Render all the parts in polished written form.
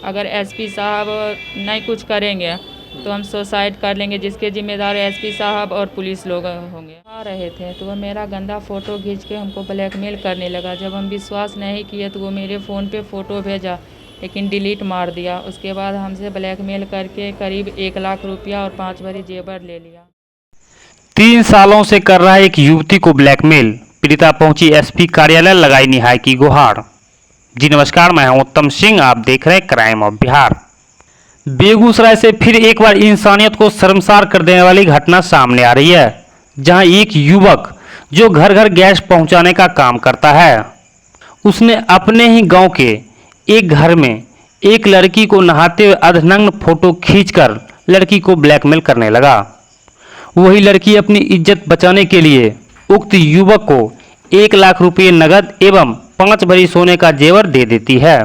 अगर एसपी साहब नहीं कुछ करेंगे तो हम सुसाइड कर लेंगे, जिसके जिम्मेदार एसपी साहब और पुलिस लोग होंगे। आ रहे थे तो वो मेरा गंदा फ़ोटो खींच के हमको ब्लैकमेल करने लगा। जब हम विश्वास नहीं किए तो वो मेरे फ़ोन पे फ़ोटो भेजा, लेकिन डिलीट मार दिया। उसके बाद हमसे ब्लैकमेल करके करीब 1 लाख रुपया और 5 भरी जेवर ले लिया। 3 सालों से कर रहा है एक युवती को ब्लैकमेल। पीड़िता पहुंची एसपी कार्यालय, लगाई न्याय की गुहार। जी नमस्कार, मैं हूं उत्तम सिंह, आप देख रहे हैं क्राइम ऑफ बिहार। बेगूसराय से फिर एक बार इंसानियत को शर्मसार कर देने वाली घटना सामने आ रही है, जहां एक युवक जो घर घर गैस पहुंचाने का काम करता है, उसने अपने ही गांव के एक घर में एक लड़की को नहाते हुए अर्धनग्न फोटो खींचकर लड़की को ब्लैकमेल करने लगा। वही लड़की अपनी इज्जत बचाने के लिए उक्त युवक को 1 लाख रुपये नगद एवं 5 भरी सोने का जेवर दे देती है।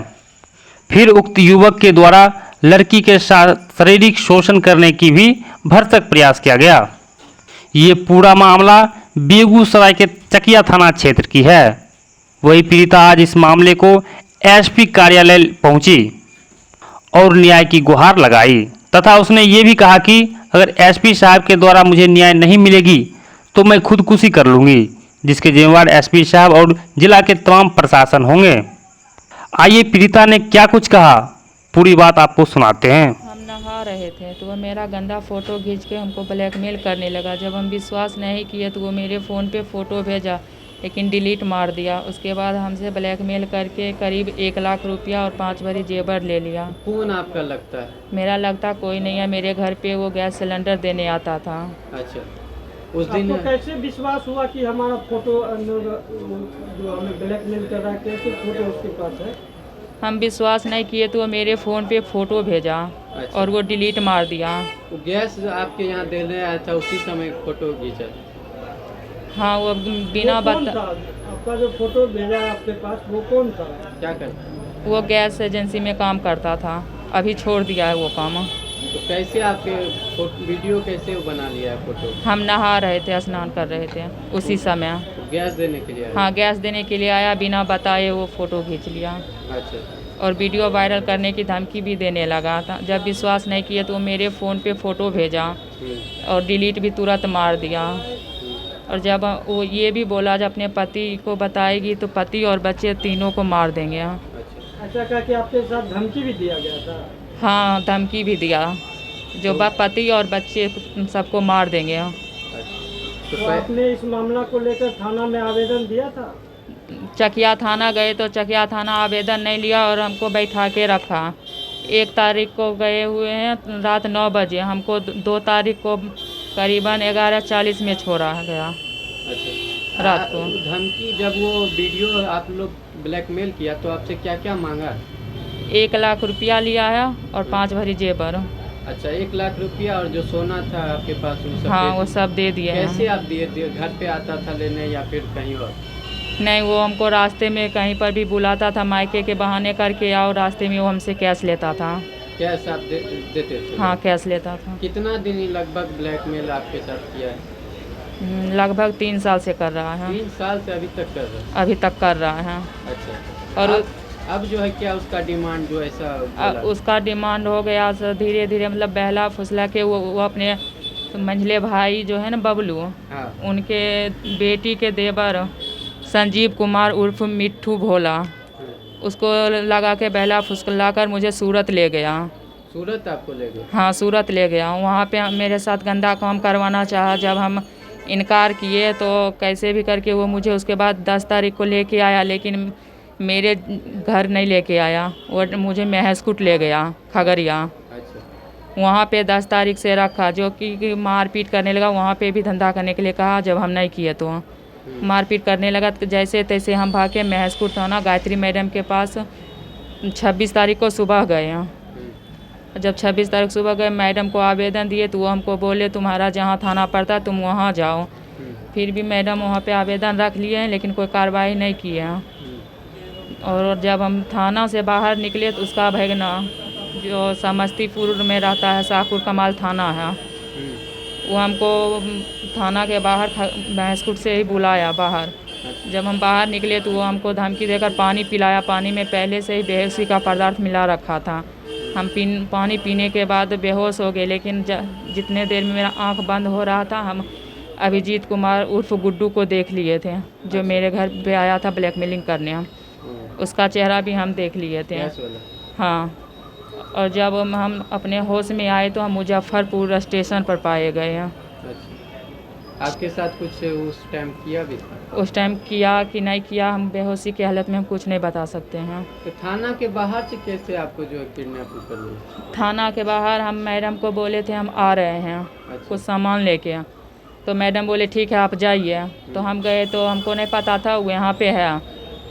फिर उक्त युवक के द्वारा लड़की के साथ शारीरिक शोषण करने की भी भरसक प्रयास किया गया। ये पूरा मामला बेगूसराय के चकिया थाना क्षेत्र की है। वही पीड़िता आज इस मामले को एसपी कार्यालय पहुंची और न्याय की गुहार लगाई तथा उसने ये भी कहा कि अगर एसपी साहब के द्वारा मुझे न्याय नहीं मिलेगी तो मैं खुदकुशी कर लूंगी, जिसके जिम्मेवार एसपी साहब और जिला के तमाम प्रशासन होंगे। आइए पीड़िता ने क्या कुछ कहा, पूरी बात आपको सुनाते हैं। हम नहा रहे थे तो वो मेरा गंदा फ़ोटो खींच के हमको ब्लैकमेल करने लगा। जब हम विश्वास नहीं किए तो वो मेरे फ़ोन पे फ़ोटो भेजा, लेकिन डिलीट मार दिया। उसके बाद हमसे ब्लैकमेल करके करीब 1 लाख रुपया और 5 भरी जेवर ले लिया। कौन आपका लगता है? मेरा लगता कोई नहीं है। मेरे घर पे वो गैस सिलेंडर देने आता था। अच्छा, उस दिन आपको कैसे विश्वास हुआ कि हमारा फोटो जो हमें ब्लैकमेल कर रहा है, कैसे फोटो उसके पास है? हम विश्वास नहीं किए तो वो मेरे फ़ोन पे फ़ोटो भेजा अच्छा। और वो डिलीट मार दिया। वो गैस आपके यहाँ देने आया था, उसी समय फोटो खींचा? हाँ, वो बिना वो कौन बता था? आपका जो फोटो भेजा है आपके पास, वो कौन था? क्या करता? वो गैस एजेंसी में काम करता था, अभी छोड़ दिया है वो काम। तो कैसे आपके वीडियो कैसे बना लिया है फोटो? हम नहा रहे थे, स्नान कर रहे थे उसी समय। तो गैस देने के लिए आया? हाँ, गैस देने के लिए आया, बिना बताए वो फ़ोटो खींच लिया अच्छा। और वीडियो वायरल करने की धमकी भी देने लगा था। जब विश्वास नहीं किए तो मेरे फ़ोन पे फ़ोटो भेजा और डिलीट भी तुरंत मार दिया। और जब वो ये भी बोला जब अपने पति को बताएगी तो पति और बच्चे तीनों को मार देंगे। अच्छा, क्या कि आपके साथ धमकी भी दिया गया था? हाँ, धमकी भी दिया, जो पति और बच्चे सबको मार देंगे। तो आपने इस मामला को लेकर थाना में आवेदन दिया था? चकिया थाना गए तो चकिया थाना आवेदन नहीं लिया और हमको बैठा के रखा। 1 तारीख को गए हुए हैं रात 9 बजे, हमको 2 तारीख को करीबन 11:40 में छोड़ा गया। अच्छा, रात को धमकी जब वो वीडियो आप लोग ब्लैकमेल किया तो आपसे क्या क्या मांगा? 1 लाख रुपया लिया है और 5 भरी जेवर। अच्छा, 1 लाख रुपया और जो सोना था आपके पास वो सब हाँ, दे वो दिए? सब दे दिए कैसे हैं। आप दिए? घर पे आता था लेने या फिर कहीं और? नहीं, वो हमको रास्ते में कहीं पर भी बुलाता था, मायके के बहाने करके आओ, रास्ते में वो हमसे कैश लेता था। कैश आप देते थे? हाँ, कैश लेता था। कितना दिन लगभग ब्लैकमेल आपके साथ किया है? लगभग 3 साल से कर रहा है। 3 साल से अभी तक कर रहे हैं? अभी तक कर रहा है। अच्छा। और अब जो है क्या उसका डिमांड जो ऐसा बोला? उसका डिमांड हो गया धीरे धीरे, मतलब बहला फुसला के वो अपने मंझले भाई जो है ना बबलू, हाँ। उनके बेटी के देवर संजीव कुमार उर्फ मिट्ठू भोला, उसको लगा के बहला फुसला कर मुझे सूरत ले गया। सूरत आपको ले गए? हाँ, सूरत ले गया। वहाँ पे मेरे साथ गंदा काम करवाना चाहा। जब हम इनकार किए तो कैसे भी करके वो मुझे उसके बाद 10 तारीख को लेके आया, लेकिन मेरे घर नहीं लेके आया, वो मुझे महसकुट ले गया खगड़िया। अच्छा। वहाँ पे 10 तारीख से रखा, जो कि मारपीट करने लगा। वहाँ पे भी धंधा करने के लिए कहा, जब हम नहीं किए तो मारपीट करने लगा। तो जैसे तैसे हम भागे महसकुट थाना गायत्री मैडम के पास 26 तारीख को सुबह गए। जब 26 तारीख सुबह गए, मैडम को आवेदन दिए तो वो हमको बोले तुम्हारा जहाँ थाना पड़ता तुम वहाँ जाओ। फिर भी मैडम वहाँ पे आवेदन रख लिए हैं, लेकिन कोई कार्रवाई नहीं की है। और जब हम थाना से बाहर निकले तो उसका भगना जो समस्तीपुर में रहता है, शाहपुर कमाल थाना है, वो हमको थाना के बाहर महसकुट से ही बुलाया बाहर। जब हम बाहर निकले तो वो हमको धमकी देकर पानी पिलाया। पानी में पहले से ही बेहोशी का पदार्थ मिला रखा था। हम पानी पीने के बाद बेहोश हो गए, लेकिन जितने देर में मेरा आंख बंद हो रहा था हम अभिजीत कुमार उर्फ गुड्डू को देख लिए थे, जो मेरे घर पे आया था ब्लैकमेलिंग करने। हम उसका चेहरा भी हम देख लिए थे। हाँ, और जब हम अपने होश में आए तो हम मुजफ्फरपुर स्टेशन पर पाए गए हैं। अच्छा, आपके साथ कुछ उस टाइम किया भी था? उस टाइम किया कि नहीं किया, हम बेहोशी की हालत में हम कुछ नहीं बता सकते हैं। तो थाना के बाहर से कैसे आपको जो किडनैप कर लिया? थाना के बाहर हम मैडम को बोले थे हम आ रहे हैं। अच्छा। कुछ सामान लेके, तो मैडम बोले ठीक है आप जाइए। तो हम गए तो हमको नहीं पता था वो यहाँ पे है,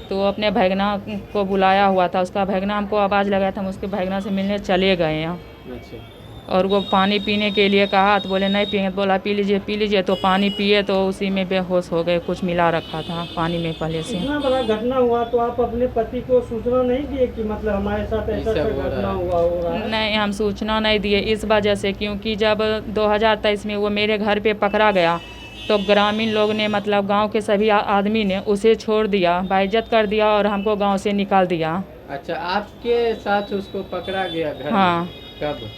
तो अपने भैगना को बुलाया हुआ था। उसका भैगना हमको आवाज़ लगाया था, हम उसके भैगना से मिलने चले गए हैं। अच्छा। और वो पानी पीने के लिए कहा तो बोले नहीं पिएंगे, बोला पी लीजिए। तो पानी पिए तो उसी में बेहोश हो गए। कुछ मिला रखा था पानी में पहले से। इतना बड़ा घटना हुआ तो आप अपने पति को सूचना नहीं दिए कि मतलब हमारे साथ ऐसा घटना हुआ हो रहा है? नहीं, हम सूचना नहीं दिए इस वजह से, क्योंकि जब 2023 में वो मेरे घर पे पकड़ा गया तो ग्रामीण लोग ने, मतलब गांव के सभी आदमी ने उसे छोड़ दिया, बेइज्जत कर दिया और हमको गांव से निकाल दिया। अच्छा, आपके साथ उसको पकड़ा गया घर हाँ। में? कब?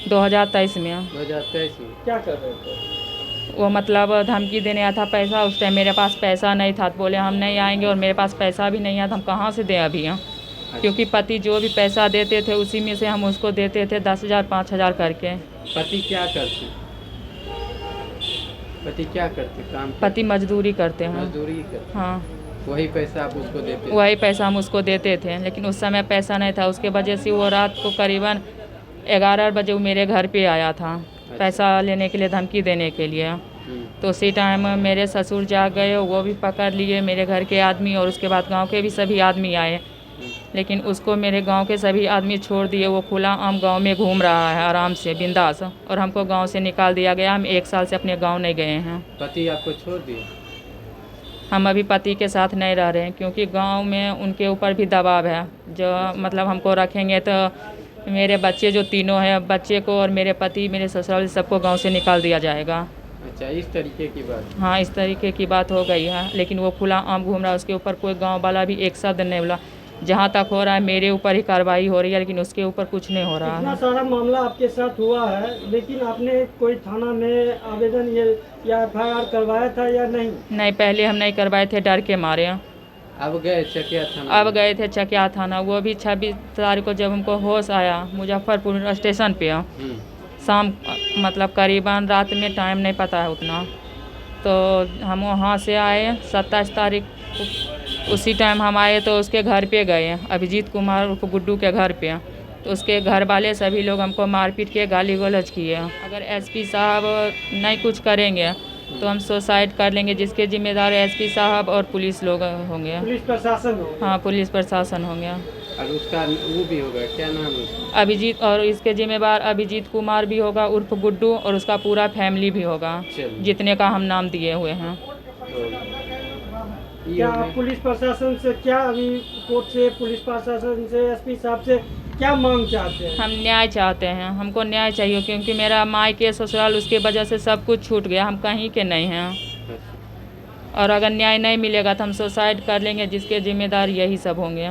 2023 में। 2023 में? क्या कर रहे थे? वो मतलब धमकी देने आया था पैसा। उस टाइम मेरे पास पैसा नहीं था, तो बोले हम नहीं आएंगे, और मेरे पास पैसा भी नहीं है तो हम कहाँ से दें अभी यहाँ। क्योंकि पति जो भी पैसा देते थे उसी में से हम उसको देते थे 10,000 5,000 करके। पति क्या करते? पति क्या करते काम? पति मजदूरी करते हैं। मजदूरी करते? हाँ, वही पैसा आप उसको देते? वही पैसा हम उसको देते थे, लेकिन उस समय पैसा नहीं था। उसके वजह से वो रात को करीबन 11 बजे वो मेरे घर पे आया था पैसा लेने के लिए, धमकी देने के लिए। तो उसी टाइम मेरे ससुर जा गए, वो भी पकड़ लिए मेरे घर के आदमी, और उसके बाद गांव के भी सभी आदमी आए, लेकिन उसको मेरे गांव के सभी आदमी छोड़ दिए। वो खुला आम गांव में घूम रहा है आराम से बिंदास, और हमको गांव से निकाल दिया गया। हम 1 साल से अपने गांव नहीं गए हैं। पति आपको छोड़ दिए? हम अभी पति के साथ नहीं रह रहे हैं, क्योंकि गांव में उनके ऊपर भी दबाव है, जो मतलब हमको रखेंगे तो मेरे बच्चे जो तीनों हैं, बच्चे को और मेरे पति मेरे ससुराल सबको गांव से निकाल दिया जाएगा। अच्छा, इस तरीके की बात? हाँ, इस तरीके की बात हो गई है, लेकिन वो खुला आम घूम रहा है। उसके ऊपर कोई गांव वाला भी एक शब्द नहीं बोला। जहाँ तक हो रहा है मेरे ऊपर ही कार्रवाई हो रही है, लेकिन उसके ऊपर कुछ नहीं हो रहा इतना है। सारा मामला आपके साथ हुआ है, लेकिन आपने कोई थाना में आवेदन या FIR करवाया था या नहीं? नहीं, पहले हम नहीं करवाए थे, डर के मारे। अब गए चकिया थाना? अब गए थे चकिया थाना, वो भी 26 तारीख को जब हमको होश आया मुजफ्फरपुर स्टेशन पे, शाम मतलब करीबन रात में, टाइम नहीं पता है उतना। तो हम वहाँ से आए 27 तारीख को, उसी टाइम हम आए तो उसके घर पे गए, अभिजीत कुमार उर्फ गुड्डू के घर पे। तो उसके घर वाले सभी लोग हमको मारपीट के गाली गलौज किए। अगर SP साहब नहीं कुछ करेंगे तो हम सुसाइड कर लेंगे, जिसके जिम्मेदार SP साहब और पुलिस लोग होंगे। पुलिस प्रशासन हो? हाँ, पुलिस प्रशासन होंगे। और उसका वो भी होगा, क्या नाम है उसका? अभिजीत, और इसके जिम्मेदार अभिजीत कुमार भी होगा उर्फ गुड्डू, और उसका पूरा फैमिली भी होगा, जितने का हम नाम दिए हुए हैं। क्या पुलिस प्रशासन से, क्या अभी कोर्ट से, पुलिस प्रशासन से, SP साहब से क्या मांग चाहते हैं? हम न्याय चाहते हैं, हमको न्याय चाहिए, क्योंकि मेरा मायके ससुराल उसके वजह से सब कुछ छूट गया, हम कहीं के नहीं हैं। और अगर न्याय नहीं मिलेगा तो हम सुसाइड कर लेंगे, जिसके जिम्मेदार यही सब होंगे।